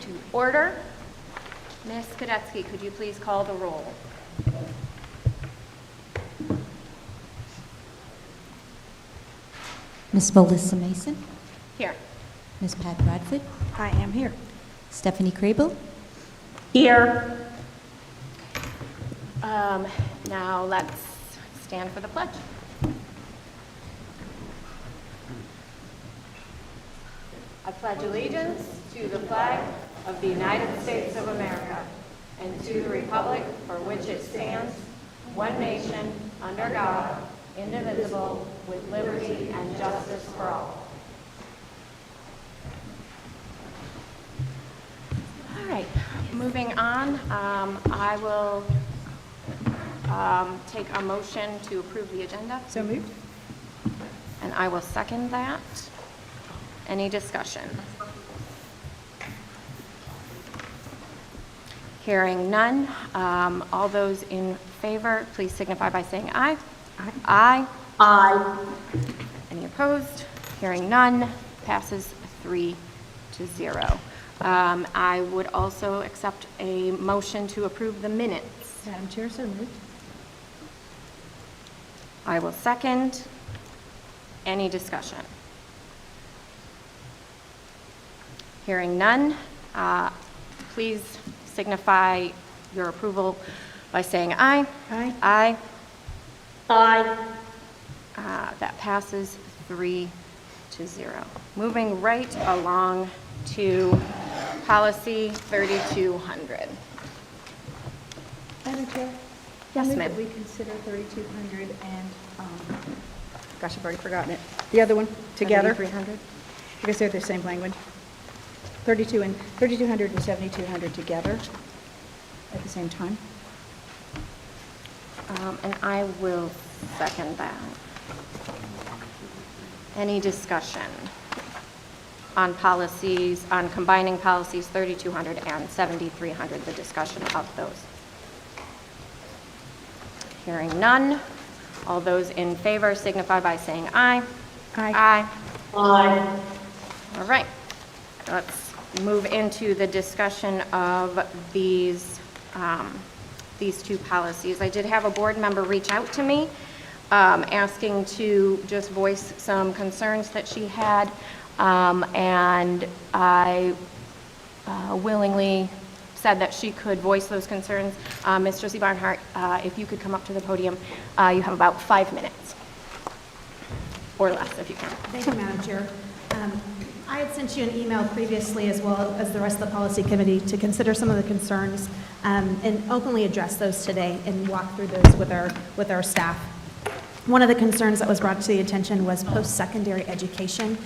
to order. Ms. Kadetsky, could you please call the roll? Ms. Melissa Mason, Here. Ms. Pat Bradford, I am here. Stephanie Crable, Here. Now let's stand for the pledge. I pledge allegiance to the flag of the United States of America and to the republic for which it stands, one nation, under God, indivisible, with liberty and justice for all. All right, moving on, I will take a motion to approve the agenda. So moved. And I will second that. Any discussion? Hearing none. All those in favor, please signify by saying aye. Aye. Aye. Aye. Any opposed? Hearing none. Passes 3-0. I would also accept a motion to approve the minutes. Madam Chair, so moved. I will second. Any discussion? Hearing none, please signify your approval by saying aye. Aye. Aye. Aye. That passes 3-0. Moving right along to policy 3200. Madam Chair? Yes, I move ma'am. that we consider 3200 and, gosh, I've already forgotten it. The other one together. 300. Because they're the same language. 3200 and 7200 together at the same time. And I will second that. Any discussion on policies, on combining policies 3200 and 7300, the discussion of those? Hearing none. All those in favor signify by saying aye. Aye. Aye. Aye. All right. Let's move into the discussion of these two policies. I did have a board member reach out to me asking to just voice some concerns that she had, and I willingly said that she could voice those concerns. Ms. Josie Barnhart, if you could come up to the podium, you have about 5 minutes, or less if you can. Thank you, Madam Chair. I had sent you an email previously, as well as the rest of the policy committee, to consider some of the concerns and openly address those today and walk through those with our staff. One of the concerns that was brought to the attention was post-secondary education,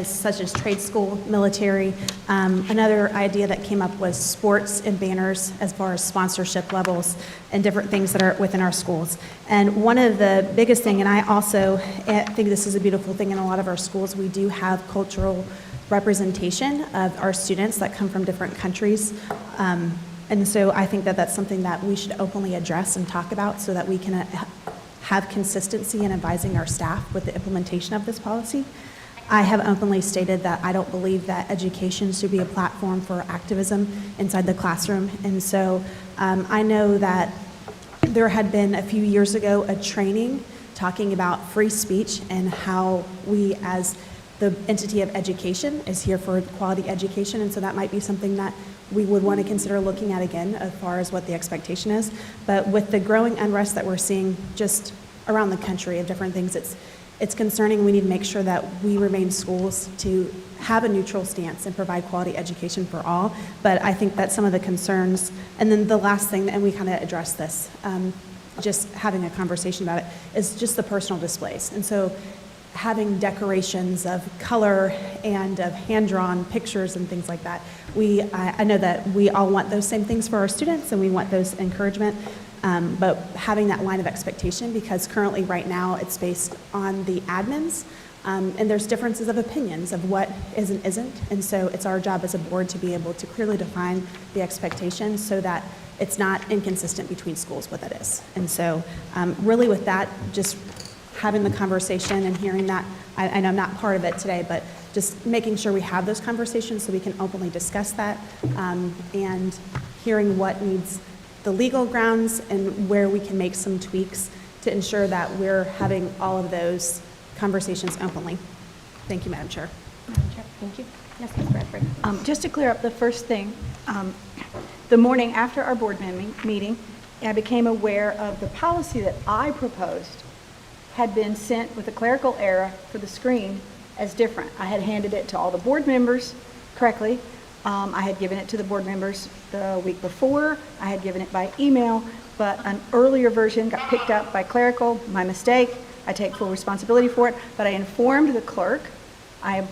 such as trade school, military. Another idea that came up was sports and banners as far as sponsorship levels and different things that are within our schools. And one of the biggest thing, and I also think this is a beautiful thing in a lot of our schools, we do have cultural representation of our students that come from different countries. And so I think that that's something that we should openly address and talk about so that we can have consistency in advising our staff with the implementation of this policy. I have openly stated that I don't believe that education should be a platform for activism inside the classroom. And so I know that there had been a few years ago a training talking about free speech and how we as the entity of education is here for quality education. And so that might be something that we would want to consider looking at again as far as what the expectation is. But with the growing unrest that we're seeing just around the country of different things, it's concerning. We need to make sure that we remain schools to have a neutral stance and provide quality education for all. But I think that some of the concerns, and then the last thing, and we kind of addressed this, just having a conversation about it, is just the personal displays. And so having decorations of color and of hand-drawn pictures and things like that, I know that we all want those same things for our students and we want those encouragement. But having that line of expectation, because currently right now it's based on the admins, and there's differences of opinions of what is and isn't, and so it's our job as a board to be able to clearly define the expectation so that it's not inconsistent between schools what that is. And so really with that, just having the conversation and hearing that, I know I'm not part of it today, but just making sure we have those conversations so we can openly discuss that, and hearing what needs the legal grounds and where we can make some tweaks to ensure that we're having all of those conversations openly. Thank you, Madam Chair. Madam Chair, thank you. Yes, Ms. Bradford. Just to clear up the first thing, the morning after our board meeting, I became aware of the policy that I proposed had been sent with a clerical error for the screen as different. I had handed it to all the board members correctly. I had given it to the board members the week before. I had given it by email, but an earlier version got picked up by clerical, my mistake. I take full responsibility for it, but I informed the clerk. I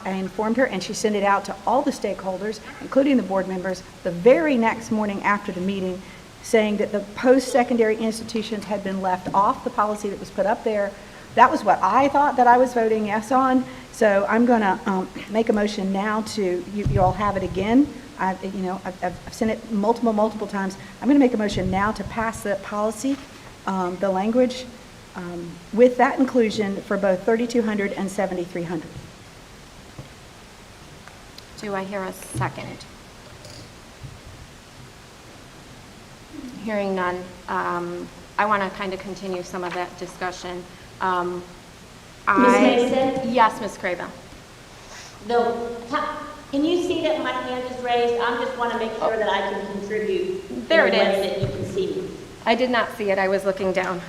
informed her, and she sent it out to all the stakeholders, including the board members, the very next morning after the meeting, saying that the post-secondary institutions had been left off the policy that was put up there. That was what I thought that I was voting yes on. So I'm going to make a motion now to, you all have it again. I've sent it multiple times. I'm going to make a motion now to pass the policy, the language, with that inclusion for both 3,200 and 7,300. Do I hear a second? Hearing none, I want to kind of continue some of that discussion. Ms. Mason? Yes, Ms. Craven. Can you see that my hand is raised? I just want to make sure that I can contribute. There it in a way is. that you can see me. I did not see it. I was looking down.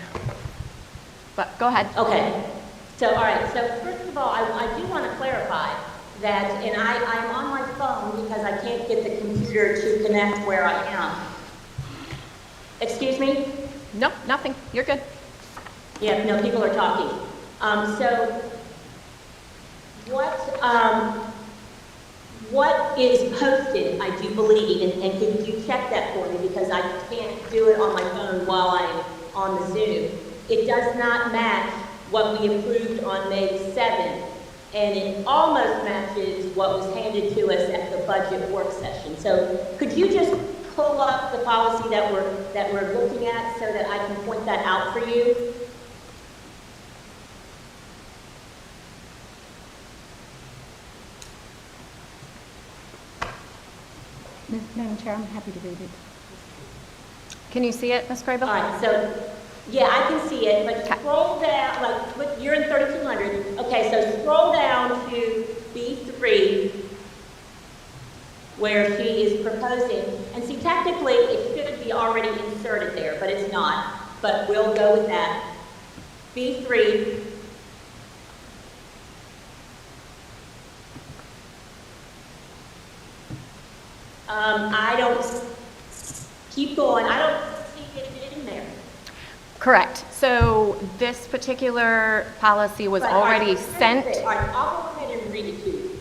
But go ahead. Okay. So, all right. So, first of all, I do want to clarify that, and I'm on my phone because I can't get the computer to connect where I am. Excuse me? Nope, nothing. You're good. Yeah, no, people are talking. So, what is posted, I do believe, and could you check that for me because I can't do it on my phone while I'm on the Zoom. It does not match what we approved on May 7th, and it almost matches what was handed to us at the budget work session. So could you just pull up the policy that we're looking at so that I can point that out for you? Madam Chair, I'm happy to read it. Can you see it, Ms. Crable? All right, so, yeah, I can see it, but scroll down, like, you're in 3,200. Okay, so scroll down to B3, where she is proposing, and see, technically, it should be already inserted there, but it's not, but we'll go with that. B3. I don't, keep going, I don't see it in there. Correct. So this particular policy was But already I- sent. All right, I'll go ahead and read it to you.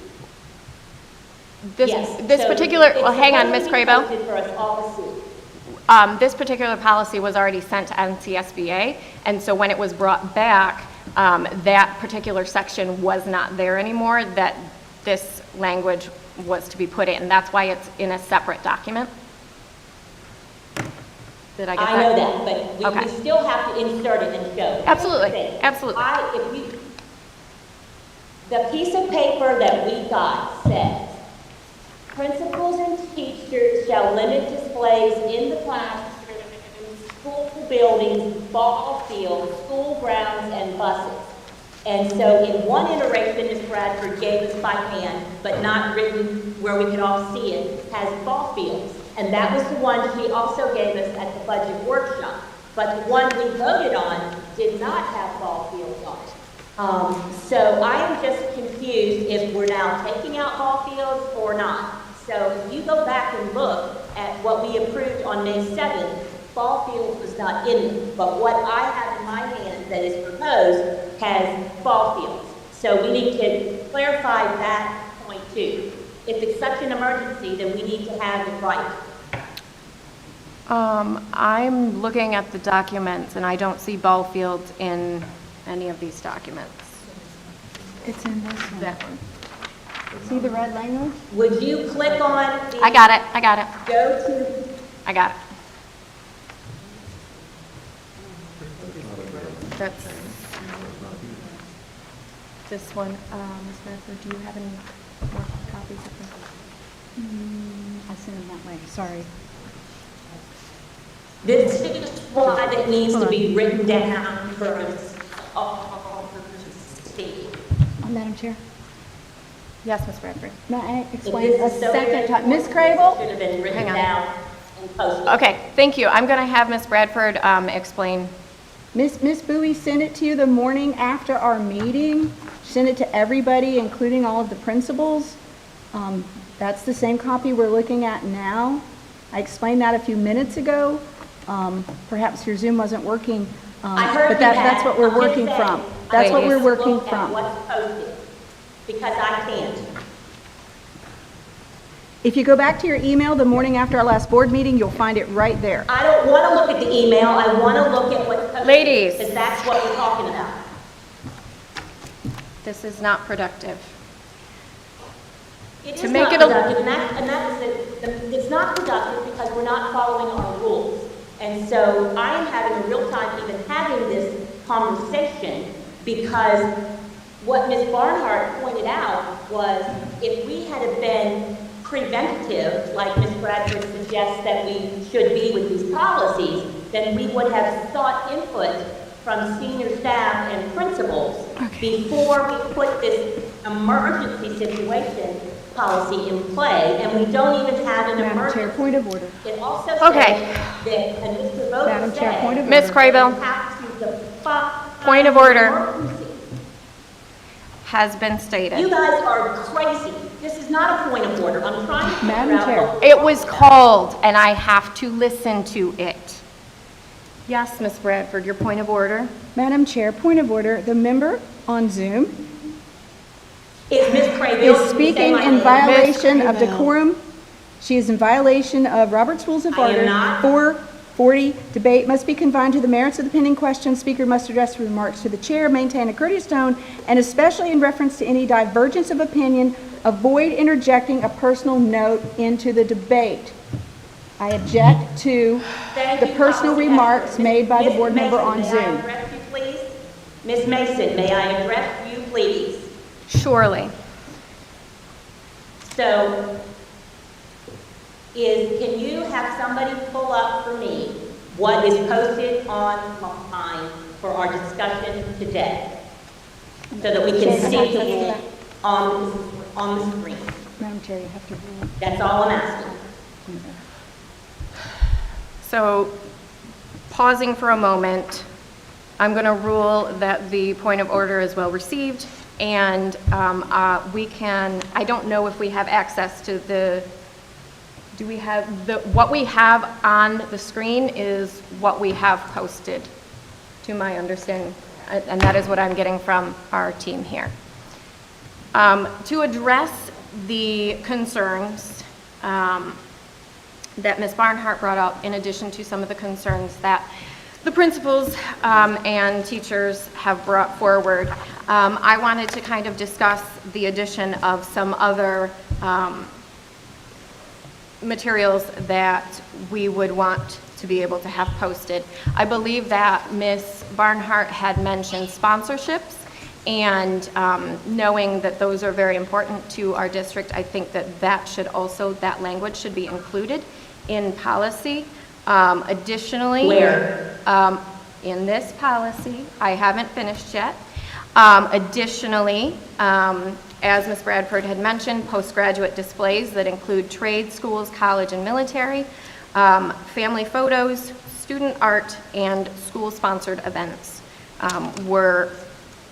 This Yes, so particular, it's well, hang on, supposed Ms. to be Crable. posted for us all to see. This particular policy was already sent to NCSBA, and so when it was brought back, that particular section was not there anymore, that this language was to be put in. That's why it's in a separate document. Did I get that? I know that, but we Okay. still have to insert it and show. Absolutely, Here's the thing. absolutely. The piece of paper that we got says, principals and teachers shall limit displays in the classroom, school buildings, ball fields, school grounds, and buses. And so in one iteration, Ms. Bradford gave us by hand, but not written where we could all see it, has ball fields. And that was the one she also gave us at the budget workshop. But the one we voted on did not have ball fields on it. So I am just confused if we're now taking out ball fields or not. So if you go back and look at what we approved on May 7th, ball fields was not in it. But what I have in my hand that is proposed has ball fields. So we need to clarify that point too. If it's such an emergency, then we need to have it right. I'm looking at the documents, and I don't see ball fields in any of these documents. It's in this one. That one. See the red language? Would you click on the... I got it. Go to... I got it. That's, this one, Ms. Bradford, do you have any more copies of this? I sent them that way, sorry. This is why that needs to be written down for us all to see. Madam Chair, Yes, Ms. Bradford. may I If explain this a is so second very time? Ms. important, Crable? it should have been written Hang on. down and posted. Okay, thank you. I'm going to have Ms. Bradford explain. Miss Bowie sent it to you the morning after our meeting. She sent it to everybody, including all of the principals. That's the same copy we're looking at now. I explained that a few minutes ago. Perhaps your Zoom wasn't working, I heard but you, that's Pat. what we're I'm just working saying, from. I That's what just we're working look at from. what's posted, because I can't. If you go back to your email the morning after our last board meeting, you'll find it right there. I don't want to look at the email, I want to look at what's posted. Ladies. Because that's what we're talking about. This is not productive. It To is make not it a- productive, and that is it's not productive because we're not following our rules. And so I am having a real time even having this conversation because what Ms. Barnhart pointed out was if we had been preventative, like Ms. Bradford suggests that we should be with these policies, then we would have sought input from senior staff and principals before we put this emergency situation policy in play, and we don't even have an Madam Chair, emergency. point of order. It also Okay. says that, and Mr. Vogt Madam Chair, point of said, Ms. order. Crable we have to define Point of order. emergency. has been You stated. guys are crazy. This is not a point of order. I'm trying to figure Madam out Chair. what- It was called, and I have to listen to it. Yes, Ms. Bradford, your point of order? Madam Chair, point of order. The member on Zoom Is Ms. Crable? is speaking in violation of decorum. She is in violation of Robert's Rules of I am Order. not. 440, debate must be confined to the merits of the pending question. Speaker must address remarks to the chair, maintain a courteous tone, and especially in reference to any divergence of opinion, avoid interjecting a personal note into the debate. I object to Thank the you, personal Policy remarks Expert. made by the Ms. board member Mason, on May I Zoom. address you, please? Ms. Mason, may I address you, please? Surely. So, can you have somebody pull up for me what is posted online for our discussion today? So that we can see it on the screen. Madam Chair, you have to rule. That's all I'm asking. So, pausing for a moment, I'm going to rule that the point of order is well received, and we can, I don't know if we have access to the, do we have, what we have on the screen is what we have posted, to my understanding, and that is what I'm getting from our team here. To address the concerns that Ms. Barnhart brought up, in addition to some of the concerns that the principals and teachers have brought forward, I wanted to kind of discuss the addition of some other materials that we would want to be able to have posted. I believe that Ms. Barnhart had mentioned sponsorships, and knowing that those are very important to our district, I think that that language should be included in policy. Additionally, Where? In this policy, I haven't finished yet. Additionally, as Ms. Bradford had mentioned, postgraduate displays that include trade schools, college, and military, family photos, student art, and school-sponsored events were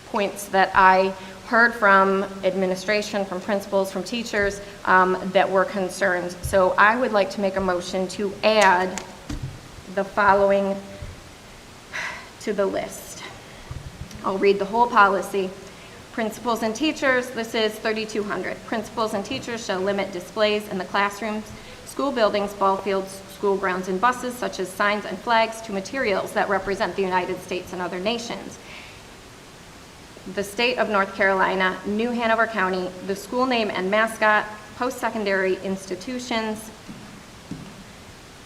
points that I heard from administration, from principals, from teachers that were concerned. So I would like to make a motion to add the following to the list. I'll read the whole policy. Principals and teachers, this is 3,200. Principals and teachers shall limit displays in the classrooms, school buildings, ball fields, school grounds, and buses, such as signs and flags, to materials that represent the United States and other nations. The state of North Carolina, New Hanover County, the school name and mascot, post-secondary institutions,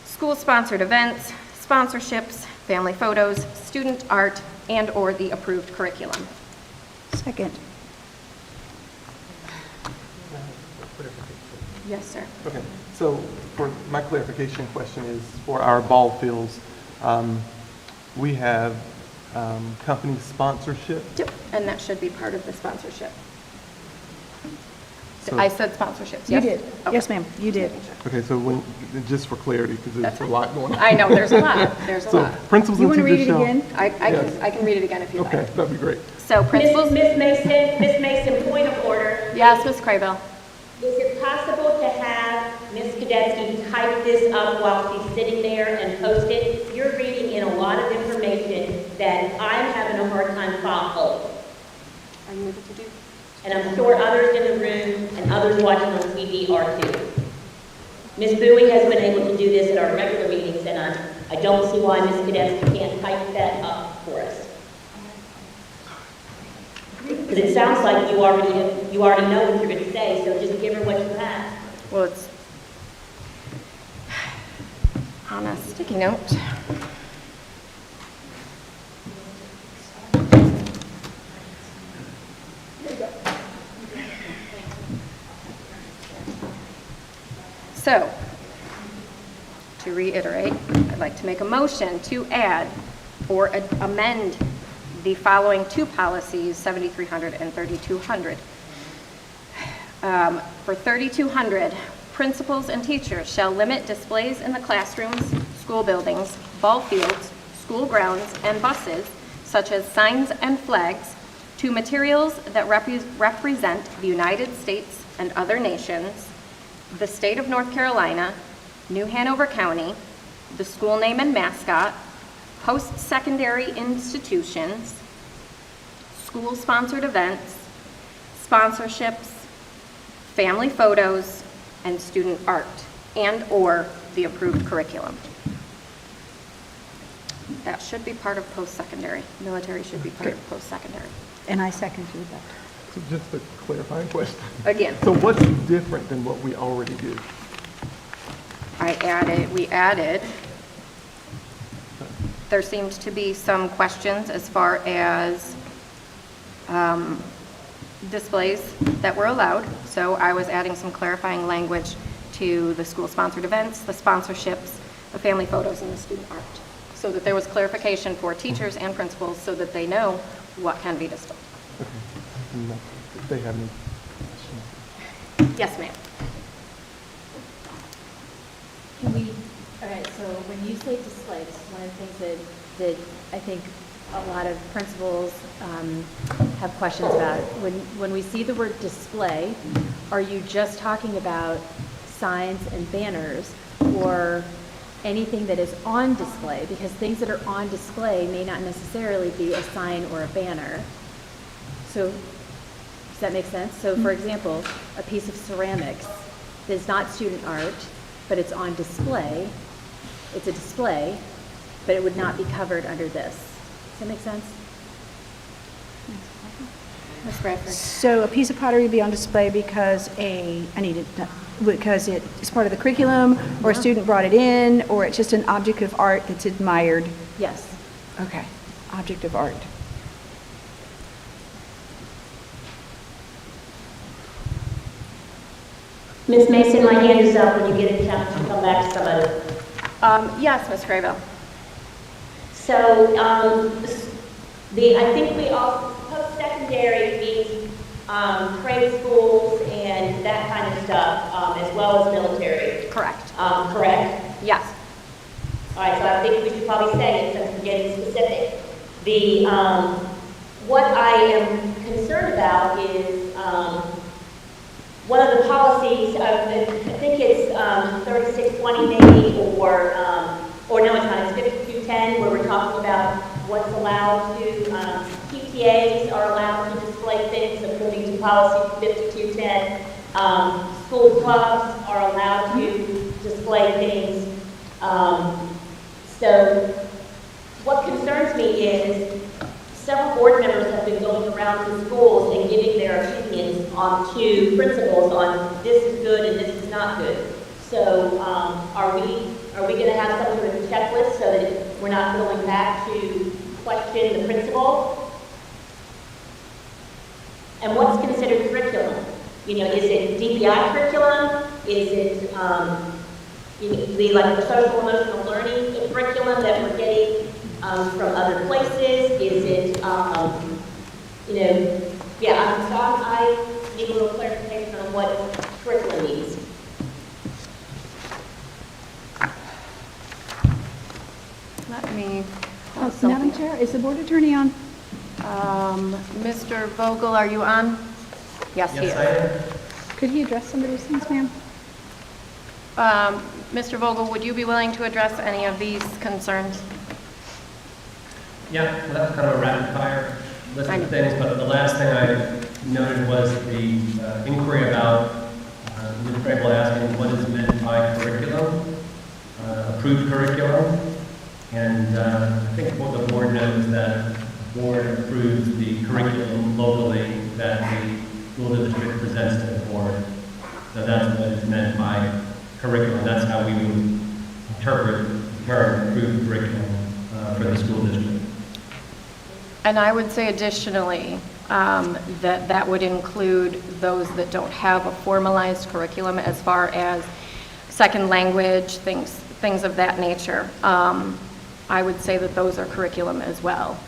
school-sponsored events, sponsorships, family photos, student art, and/or the approved curriculum. Second. Yes, sir. Okay, so for my clarification question is for our ball fields, we have company sponsorship. Yep, and that should be part of the sponsorship. So- I said sponsorships, You yes? did. Okay. Yes, ma'am, you did. Okay, so when, just for clarity, because That's there's a fine. lot going on. I know, there's a lot, there's a So lot. principals You and want to teachers read it shall. again? I can read it again if you like. Okay, that'd be great. So principals, Miss Mason, point of order. yes, Ms. Craybill. Is it possible to have Ms. Kadetsky type this up while she's sitting there and post it? You're reading in a lot of information that I'm having a hard time following. Are you able to do? And I'm sure others in the room and others watching on TV are too. Ms. Bowie has been able to do this at our regular meetings, and I don't see why Ms. Kadetsky can't type that up for us. Because it sounds like you already know what you're going to say, so just give her what you have. Well, it's on a sticky note. So, to reiterate, I'd like to make a motion to add or amend the following two policies, 7300 and 3200. For 3200, principals and teachers shall limit displays in the classrooms, school buildings, ball fields, school grounds, and buses, such as signs and flags, to materials that represent the United States and other nations, the state of North Carolina, New Hanover County, the school name and mascot, post-secondary institutions, school-sponsored events, sponsorships, family photos, and student art, and/or the approved curriculum. That should be part of post-secondary. Military should be part of post-secondary. And I seconded that. So just a clarifying question. Again, So what's different than what we already did? we added, there seemed to be some questions as far as displays that were allowed. So I was adding some clarifying language to the school-sponsored events, the sponsorships, the family photos, and the student art, so that there was clarification for teachers and principals so that they know what can be displayed. Okay. No, if they have any questions. Yes, ma'am. Can we, all right, so when you say display, this is one of the things that I think a lot of principals have questions about. When we see the word display, are you just talking about signs and banners or anything that is on display? Because things that are on display may not necessarily be a sign or a banner. So, does that make sense? So, for example, a piece of ceramics is not student art, but it's on display. It's a display, but it would not be covered under this. Does that make sense? Ms. Bradford. So a piece of pottery would be on display because because it's part of the curriculum, or a student brought it in, or it's just an object of art that's admired? Yes. Okay, object of art. Ms. Mason, my hand is up when you get a chance to come back to somebody. Yes, Ms. Craybill. So, I think we all, post-secondary means trade schools and that kind of stuff, as well as military. Correct. Correct? Yes. All right, so I think we should probably say it since we're getting specific. What I am concerned about is one of the policies, I think it's 3620 maybe, or no, it's not, it's 5210, where we're talking about what's allowed to, PTAs are allowed to display things according to policy 5210. School clubs are allowed to display things. So what concerns me is several board members have been going around to schools and giving their opinions to principals on this is good and this is not good. So are we going to have some sort of checklist so that we're not going back to question the principal? And what's considered curriculum? You know, is it DPI curriculum? Is it, like the social emotional learning curriculum that we're getting from other places? Is it, yeah, so I need a little clarification on what curriculum means. Let me. Madam Chair, is the board attorney on? Mr. Vogel, are you on? Yes, he is. Could he address some of these things, ma'am? Mr. Vogel, would you be willing to address any of these concerns? Yeah, well, that's kind of a rapid fire list of things, but the last thing I noted was the inquiry about Ms. Crable asking what is meant by curriculum, approved curriculum. And I think what the board knows that the board approves the curriculum locally that the school district presents to the board. So that's what is meant by curriculum. That's how we would interpret the term approved curriculum for the school district. And I would say additionally, that would include those that don't have a formalized curriculum as far as second language, things of that nature. I would say that those are curriculum as well.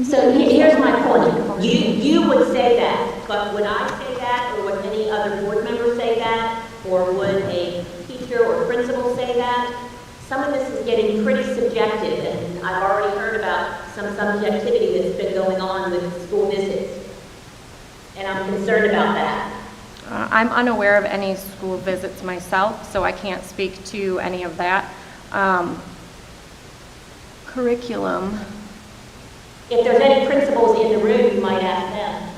So here's my point. You would say that, but would I say that, or would any other board member say that, or would a teacher or principal say that? Some of this is getting pretty subjective, and I've already heard about some subjectivity that's been going on with school visits, and I'm concerned about that. I'm unaware of any school visits myself, so I can't speak to any of that. Curriculum. If there's any principals in the room, you might ask them.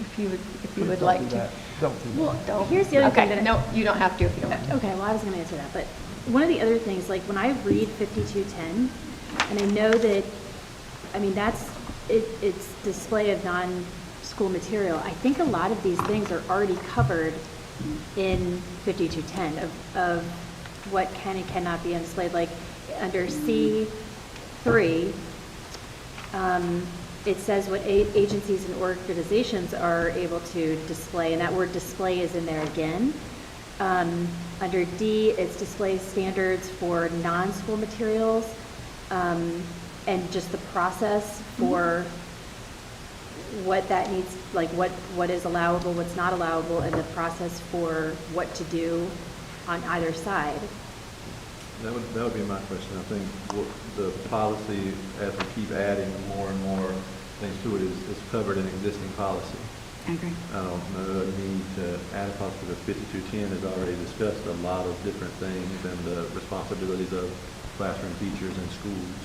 If you would like to. Don't do that. Well, Don't. here's the other thing Okay, that no, you don't have to if you don't want to. Okay, well, I was going to answer that, but one of the other things, like when I read 5210, and I know that, I mean, it's display of non-school material. I think a lot of these things are already covered in 5210 of what can and cannot be on display. Like under C3, it says what agencies and organizations are able to display, and that word display is in there again. Under D, it's display standards for non-school materials, and just the process for what that needs, like what is allowable, what's not allowable, and the process for what to do on either side. That would be my question. I think the policy, as we keep adding more and more things to it, is covered in existing policy. I agree. I don't know the need to add a policy. The 5210 has already discussed a lot of different things and the responsibilities of classroom teachers and schools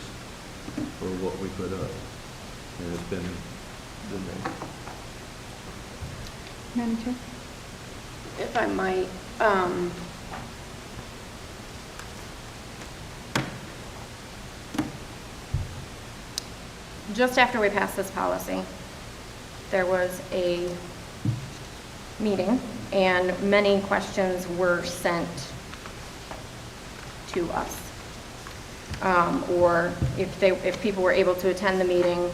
for what we put up. And it's been made. Madam Chair? If I might, just after we passed this policy, there was a meeting and many questions were sent to us. Or if people were able to attend the meeting,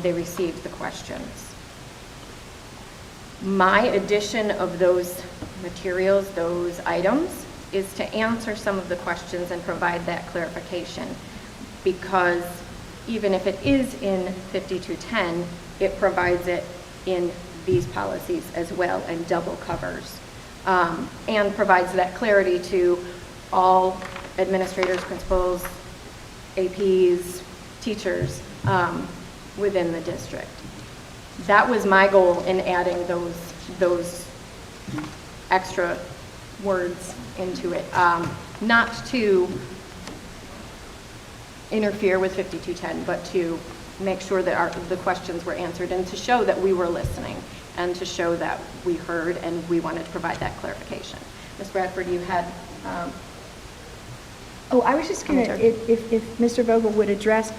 they received the questions. My addition of those materials, those items, is to answer some of the questions and provide that clarification. Because even if it is in 5210, it provides it in these policies as well and double covers. And provides that clarity to all administrators, principals, APs, teachers within the district. That was my goal in adding those extra words into it, not to interfere with 5210, but to make sure that the questions were answered and to show that we were listening and to show that we heard and we wanted to provide that clarification. Ms. Bradford, you had... I was just going to, if Mr. Vogel would address,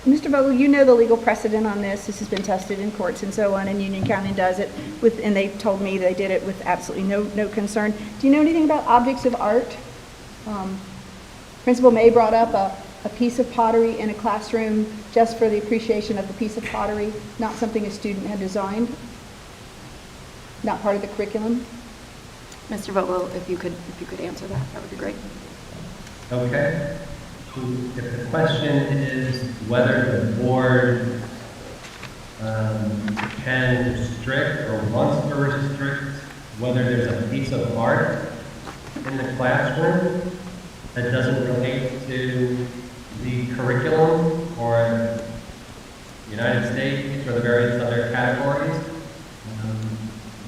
Mr. Vogel, you know the legal precedent on this. This has been tested in courts and so on, and Union County does it with, and they told me they did it with absolutely no concern. Do you know anything about objects of art? Principal May brought up a piece of pottery in a classroom just for the appreciation of the piece of pottery, not something a student had designed. not part of the curriculum. Mr. Vogel, if you could answer that, that would be great. Okay. If the question is whether the board can restrict or wants to restrict whether there's a piece of art in the classroom that doesn't relate to the curriculum or the United States or the various other categories,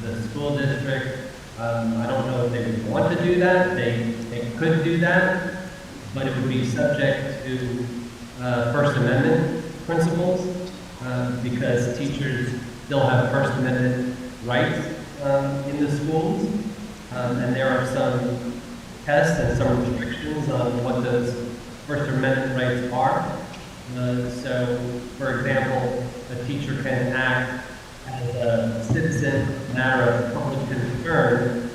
the school district, I don't know if they would want to do that. They could do that, but it would be subject to First Amendment principles because teachers still have First Amendment rights in the schools, and there are some tests and some restrictions on what those First Amendment rights are. So, for example, a teacher can act as a citizen, matter of public concern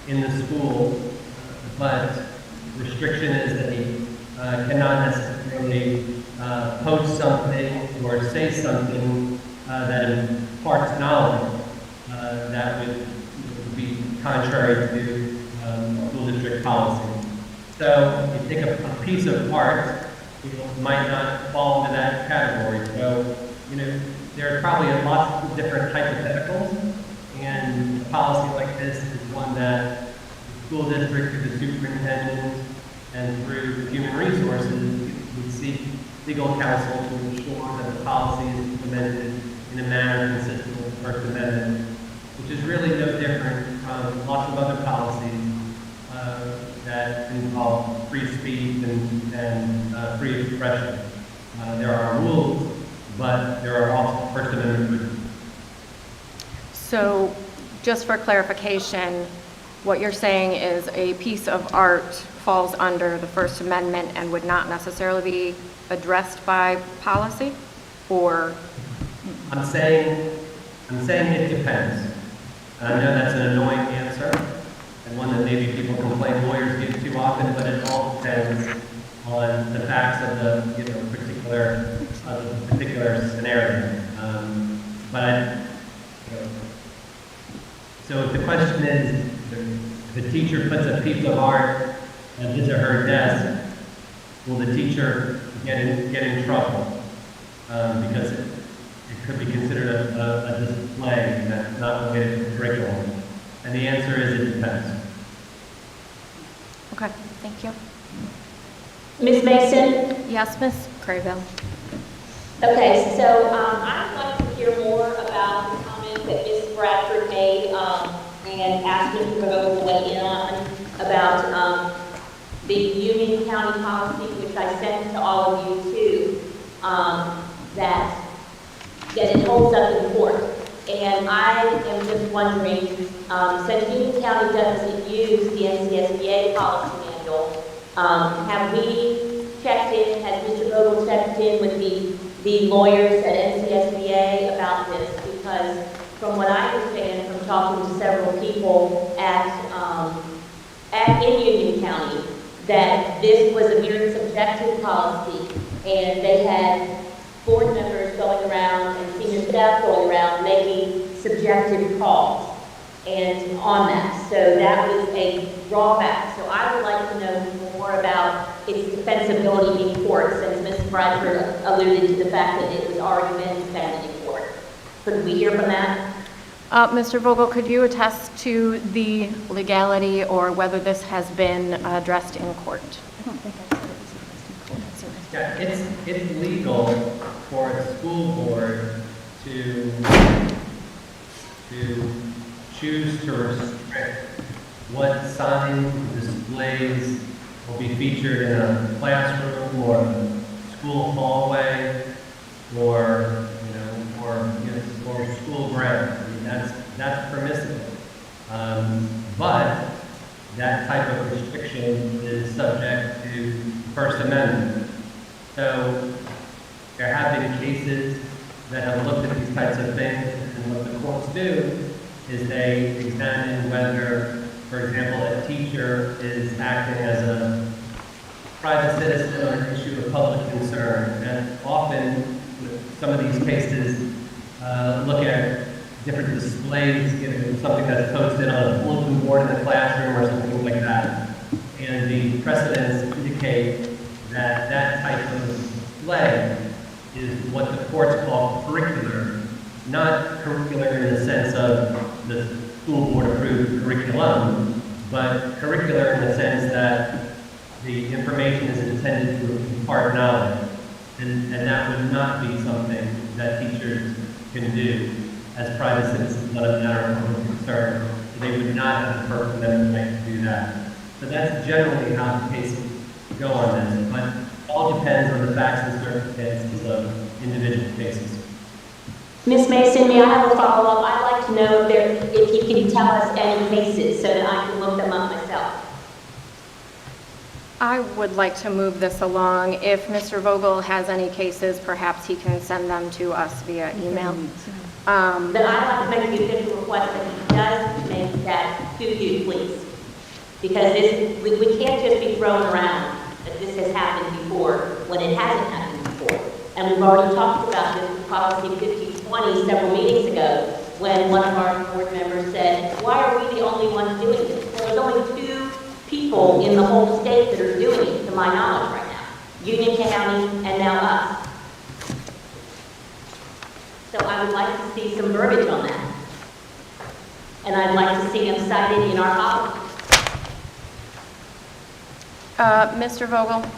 in the school, but restriction is that he cannot necessarily post something or say something that imparts knowledge that would be contrary to school district policy. So you take a piece of art, it might not fall into that category. So, there are probably lots of different hypotheticals, and a policy like this is one that the school district, through the superintendent, and through human resources would seek legal counsel to ensure that the policy is implemented in a manner consistent with the First Amendment, which is really no different from lots of other policies that involve free speech and free expression. There are rules, but there are also First Amendment rules. So, just for clarification, what you're saying is a piece of art falls under the First Amendment and would not necessarily be addressed by policy, or? I'm saying it depends. And I know that's an annoying answer, and one that maybe people complain lawyers give too often, but it all depends on the facts of the particular scenario. So if the question is, if a teacher puts a piece of art on his or her desk, will the teacher get in trouble? Because it could be considered a display that's not related to the curriculum. And the answer is it depends. Okay, thank you. Ms. Mason? Yes, Ms. Craybill? Okay, so I'd like to hear more about the comment that Ms. Bradford made and asked Mr. Vogel to weigh in on about the Union County policy, which I sent to all of you too, that it holds up in court. And I am just wondering, since Union County doesn't use the NCSBA policy manual, have we checked in, has Mr. Vogel checked in with the lawyers at NCSBA about this? Because from what I understand from talking to several people in Union County, that this was a mere subjective policy, and they had board members going around and senior staff going around making subjective calls and on that. So that was a drawback. So I would like to know more about its defensibility in court, since Ms. Bradford alluded to the fact that it was already been defended in court. Could we hear from that? Mr. Vogel, could you attest to the legality or whether this has been addressed in court? I don't think I said it was addressed in court. Yeah, it's legal for a school board to choose to restrict what signs, displays will be featured in a classroom or a school hallway or school grounds. I mean, that's permissible. But that type of restriction is subject to the First Amendment. So there have been cases that have looked at these types of things, and what the courts do is they examine whether, for example, a teacher is acting as a private citizen on an issue of public concern. And often, some of these cases look at different displays, something that's posted on a bulletin board in the classroom or something like that. And the precedents indicate that that type of display is what the courts call curricular, not curricular in the sense of the school board approved curriculum, but curricular in the sense that the information is intended to impart knowledge. And that would not be something that teachers can do as private citizens on a matter of public concern. They would not have the First Amendment right to do that. So that's generally how the cases go on this, but all depends on the facts and circumstances of individual cases. Ms. Mason, may I have a follow-up? I'd like to know if you can tell us any cases so that I can look them up myself. I would like to move this along. If Mr. Vogel has any cases, perhaps he can send them to us via email. But I'd like to make the official request that he does make that to you, please. Because we can't just be throwing around that this has happened before when it hasn't happened before. And we've already talked about this with policy 5020 several meetings ago when one of our board members said, why are we the only ones doing this? Well, there's only 2 people in the whole state that are doing it, to my knowledge right now. Union County and now us. So I would like to see some verbiage on that. And I'd like to see them cited in our policy. Mr. Vogel,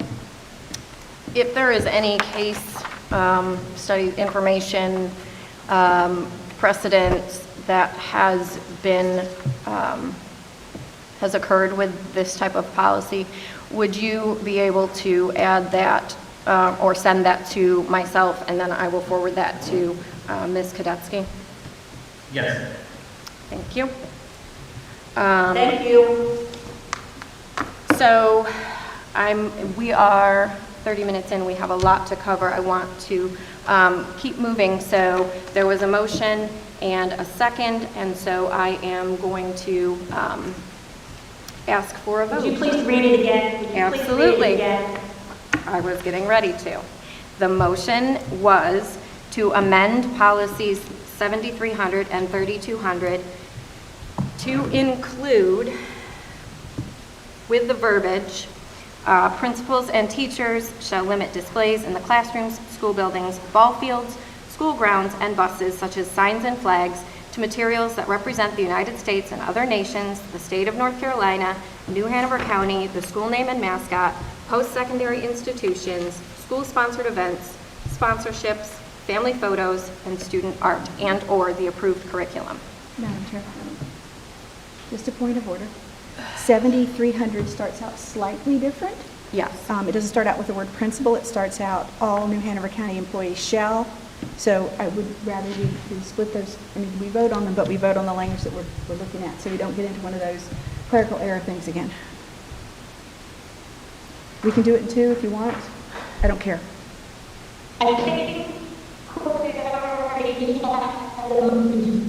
if there is any case, study information, precedent that has been, has occurred with this type of policy, would you be able to add that or send that to myself, and then I will forward that to Ms. Kadetsky? Yes. Thank you. Thank you. So we are 30 minutes in. We have a lot to cover. I want to keep moving. So there was a motion and a second, and so I am going to ask for a vote. Would you please read it again? Would you Absolutely. Please read it again? I was getting ready to. The motion was to amend policies 7300 and 3200 to include, with the verbiage, principals and teachers shall limit displays in the classrooms, school buildings, ball fields, school grounds, and buses, such as signs and flags, to materials that represent the United States and other nations, the state of North Carolina, New Hanover County, the school name and mascot, post-secondary institutions, school-sponsored events, sponsorships, family photos, and student art, and/or the approved curriculum. Madam Chair, just a point of order. 7300 starts out slightly different. Yes. It doesn't start out with the word principal. It starts out, all New Hanover County employees shall. So I would rather we split those. I mean, we vote on them, but we vote on the language that we're looking at, so we don't get into one of those clerical error things again. We can do it in 2 if you want. I don't care. I think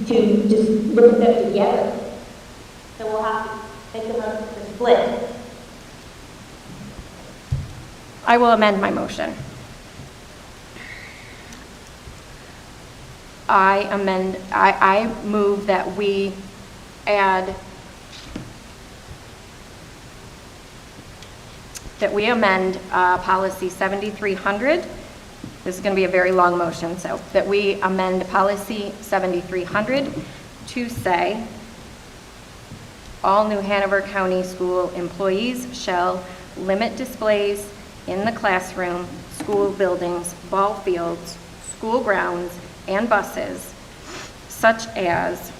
to just look at them together. So we'll have to think about the split. I will amend my motion. I move that we add, that we amend policy 7300. This is going to be a very long motion, so that we amend policy 7300 to say, all New Hanover County school employees shall limit displays in the classroom, school buildings, ball fields, school grounds, and buses, such as,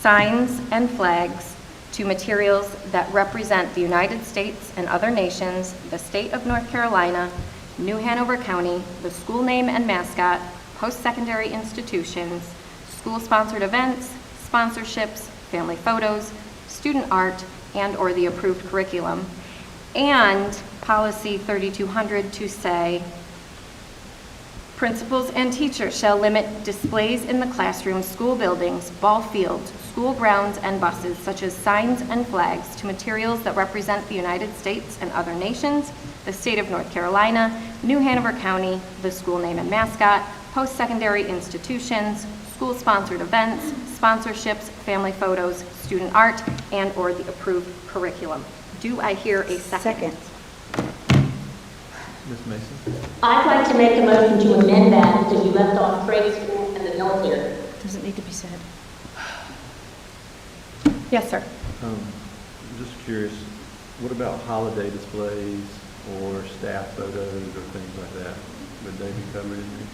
signs and flags, to materials that represent the United States and other nations, the state of North Carolina, New Hanover County, the school name and mascot, post-secondary institutions, school-sponsored events, sponsorships, family photos, student art, and/or the approved curriculum, and policy 3200 to say, principals and teachers shall limit displays in the classroom, school buildings, ball fields, school grounds, and buses, such as signs and flags, to materials that represent the United States and other nations, the state of North Carolina, New Hanover County, the school name and mascot, post-secondary institutions, school-sponsored events, sponsorships, family photos, student art, and/or the approved curriculum. Do I hear a second? Second. Ms. Mason? I'd like to make a motion to amend that because you left off trade school and the military. Doesn't need to be said. Yes, sir. I'm just curious, what about holiday displays or staff photos or things like that? Would they be covered in there?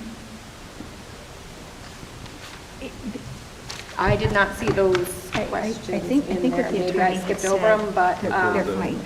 I did not see those I questions think in what there. the Maybe attorney I had skipped said, over them, but they're Um, fine.